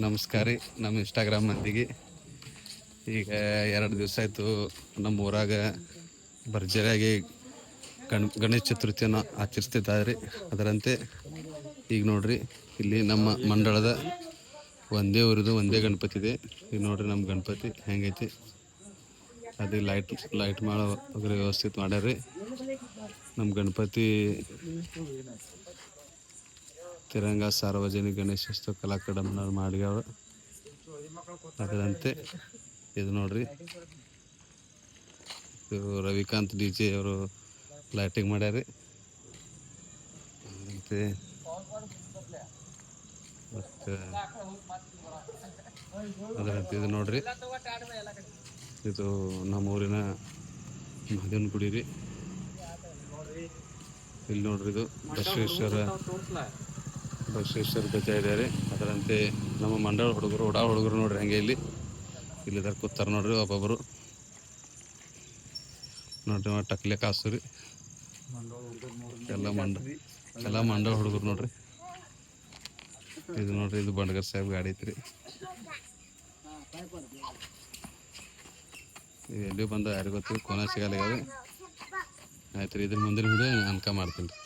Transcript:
ನಮಸ್ಕಾರ ರೀ ನಮ್ಮ ಇನ್ಸ್ಟಾಗ್ರಾಮ್ ಮಂದಿಗೆ. ಈಗ 2 ದಿವಸ ಆಯಿತು ನಮ್ಮ ಊರಾಗ ಭರ್ಜರಿಯಾಗಿ ಗಣೇಶ ಚತುರ್ಥಿಯನ್ನು ಆಚರಿಸ್ತಿದ್ದಾರೆ. ಅದರಂತೆ ಈಗ ನೋಡ್ರಿ, ಇಲ್ಲಿ ನಮ್ಮ ಮಂಡಳದ ಒಂದೇ ಊರಿದು ಒಂದೇ ಗಣಪತಿ ಇದೆ. ಈಗ ನೋಡ್ರಿ ನಮ್ಮ ಗಣಪತಿ ಹೆಂಗೈತಿ. ಅದು ಲೈಟ್ ಮಾಡೋ ವ್ಯವಸ್ಥಿತ ಮಾಡ್ಯಾರ್ರಿ. ನಮ್ಮ ಗಣಪತಿ ತಿರಂಗ ಸಾರ್ವಜನಿಕ ಗಣೇಶೋತ್ಸವ ಕಲಾಕಡಂನವ್ರು ಮಾಡ್ಯಾವ. ಅದರಂತೆ ಇದು ನೋಡ್ರಿ, ಇದು ರವಿಕಾಂತ್ DJ ಅವರು ಲೈಟಿಂಗ್ ಮಾಡ್ಯಾರಿ. ಮತ್ತು ಅದರಂತೆ ಇದು ನೋಡ್ರಿ, ಇದು ನಮ್ಮ ಊರಿನ ಮಹದೇವನ ಗುಡಿ ರೀ. ಇಲ್ಲಿ ನೋಡ್ರಿ, ಇದು ಬಸವೇಶ್ವರ ಧ್ವಜ ಇದೆ. ಅದರಂತೆ ನಮ್ಮ ಮಂಡಳ ಹುಡುಗರು ನೋಡ್ರಿ ಹಂಗೆ ಇಲ್ಲಿದ್ದಾರೆ ಕೂತಾರ ನೋಡ್ರಿ. ಒಬ್ಬೊಬ್ಬರು ನೋಡ್ರಿ ಟಕ್ಲೆ ಕಾಸು ರೀ. ಎಲ್ಲ ಮಂಡಳ ಹುಡುಗರು ನೋಡ್ರಿ. ಇದು ನೋಡ್ರಿ, ಇದು ಬಂಡಗರ್ ಸಾಹೇಬ್ ಗಾಡಿ ಐತ್ರಿ. ಎಲ್ಲಿ ಬಂದ ಯಾರಿಗೂ ಗೊತ್ತು, ಕೋನ ಸಿಗಲ್ಲ. ಆಯ್ತು ರೀ, ಇದ್ರ ಮುಂದಿನ ವಿಡಿಯೋ ಅನ್ಕ ಮಾಡ್ತೀನಿ ರೀ.